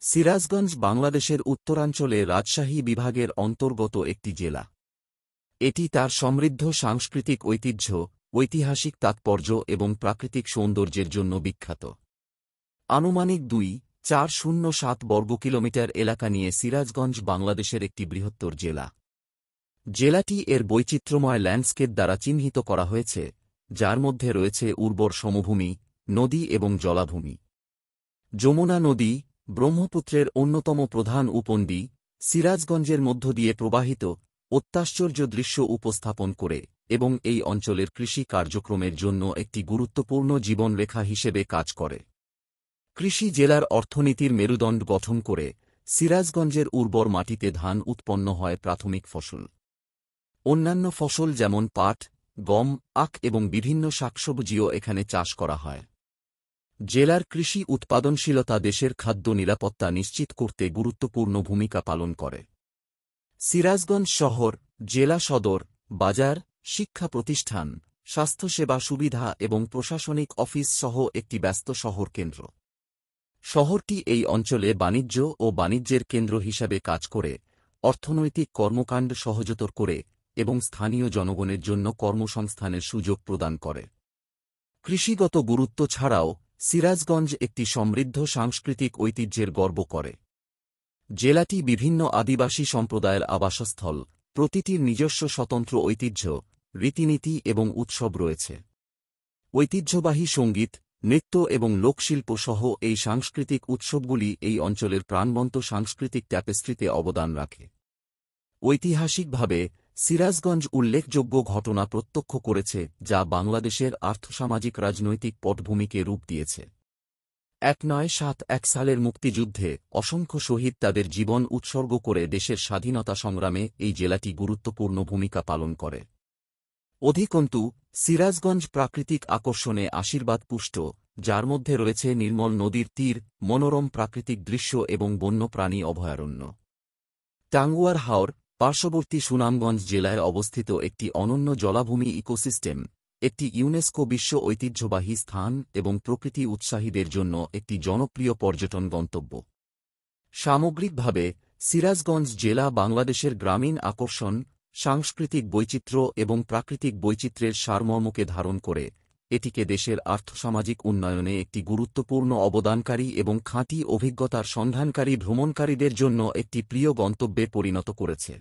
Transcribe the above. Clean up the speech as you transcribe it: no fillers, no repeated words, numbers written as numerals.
সিরাজগঞ্জ বাংলাদেশের উত্তরাঞ্চলে রাজশাহী বিভাগের অন্তর্গত একটি জেলা। এটি তার সমৃদ্ধ সাংস্কৃতিক ঐতিহ্য, ঐতিহাসিক তাৎপর্য এবং প্রাকৃতিক সৌন্দর্যের জন্য বিখ্যাত। আনুমানিক 2,407 বর্গ কিলোমিটার এলাকা নিয়ে সিরাজগঞ্জ বাংলাদেশের একটি বৃহত্তর জেলা। জেলাটি এর বৈচিত্র্যময় ল্যান্ডস্কেপ দ্বারা চিহ্নিত করা হয়েছে, যার মধ্যে রয়েছে উর্বর সমভূমি, নদী এবং জলাভূমি। যমুনা নদী, ব্রহ্মপুত্রের অন্যতম প্রধান উপনদী, সিরাজগঞ্জের মধ্য দিয়ে প্রবাহিত, অত্যাশ্চর্য দৃশ্য উপস্থাপন করে এবং এই অঞ্চলের কৃষি কার্যক্রমের জন্য একটি গুরুত্বপূর্ণ জীবনরেখা হিসেবে কাজ করে। কৃষি জেলার অর্থনীতির মেরুদণ্ড গঠন করে। সিরাজগঞ্জের উর্বর মাটিতে ধান উৎপন্ন হয় প্রাথমিক ফসল। অন্যান্য ফসল যেমন পাট, গম, আখ এবং বিভিন্ন শাকসবজিও এখানে চাষ করা হয়। জেলার কৃষি উৎপাদনশীলতা দেশের খাদ্য নিরাপত্তা নিশ্চিত করতে গুরুত্বপূর্ণ ভূমিকা পালন করে। সিরাজগঞ্জ শহর, জেলা সদর, বাজার, শিক্ষা প্রতিষ্ঠান, স্বাস্থ্যসেবা সুবিধা এবং প্রশাসনিক অফিস সহ একটি ব্যস্ত শহর কেন্দ্র। শহরটি এই অঞ্চলে বাণিজ্য ও বাণিজ্যের কেন্দ্র হিসাবে কাজ করে, অর্থনৈতিক কর্মকাণ্ড সহজতর করে এবং স্থানীয় জনগণের জন্য কর্মসংস্থানের সুযোগ প্রদান করে। কৃষিগত গুরুত্ব ছাড়াও সিরাজগঞ্জ একটি সমৃদ্ধ সাংস্কৃতিক ঐতিহ্যের গর্ব করে। জেলাটি বিভিন্ন আদিবাসী সম্প্রদায়ের আবাসস্থল, প্রতিটির নিজস্ব স্বতন্ত্র ঐতিহ্য, রীতিনীতি এবং উৎসব রয়েছে। ঐতিহ্যবাহী সঙ্গীত, নৃত্য এবং লোকশিল্প সহ এই সাংস্কৃতিক উৎসবগুলি এই অঞ্চলের প্রাণবন্ত সাংস্কৃতিক ট্যাপেস্ট্রিতে অবদান রাখে। ঐতিহাসিকভাবে সিরাজগঞ্জ উল্লেখযোগ্য ঘটনা প্রত্যক্ষ করেছে যা বাংলাদেশের আর্থসামাজিক রাজনৈতিক পটভূমিকে রূপ দিয়েছে। 1971 সালের মুক্তিযুদ্ধে অসংখ্য শহীদ তাদের জীবন উৎসর্গ করে দেশের স্বাধীনতা সংগ্রামে এই জেলাটি গুরুত্বপূর্ণ ভূমিকা পালন করে। অধিকন্তু, সিরাজগঞ্জ প্রাকৃতিক আকর্ষণে আশীর্বাদ পুষ্ট, যার মধ্যে রয়েছে নির্মল নদীর তীর, মনোরম প্রাকৃতিক দৃশ্য এবং বন্যপ্রাণী অভয়ারণ্য। টাঙ্গুয়ার হাওর, পার্শ্ববর্তী সুনামগঞ্জ জেলায় অবস্থিত একটি অনন্য জলাভূমি ইকোসিস্টেম, একটি ইউনেস্কো বিশ্ব ঐতিহ্যবাহী স্থান এবং প্রকৃতি উৎসাহীদের জন্য একটি জনপ্রিয় পর্যটন গন্তব্য। সামগ্রিকভাবে সিরাজগঞ্জ জেলা বাংলাদেশের গ্রামীণ আকর্ষণ, সাংস্কৃতিক বৈচিত্র্য এবং প্রাকৃতিক বৈচিত্র্যের সারমর্মকে ধারণ করে এটিকে দেশের আর্থসামাজিক উন্নয়নে একটি গুরুত্বপূর্ণ অবদানকারী এবং খাঁটি অভিজ্ঞতার সন্ধানকারী ভ্রমণকারীদের জন্য একটি প্রিয় গন্তব্যে পরিণত করেছে।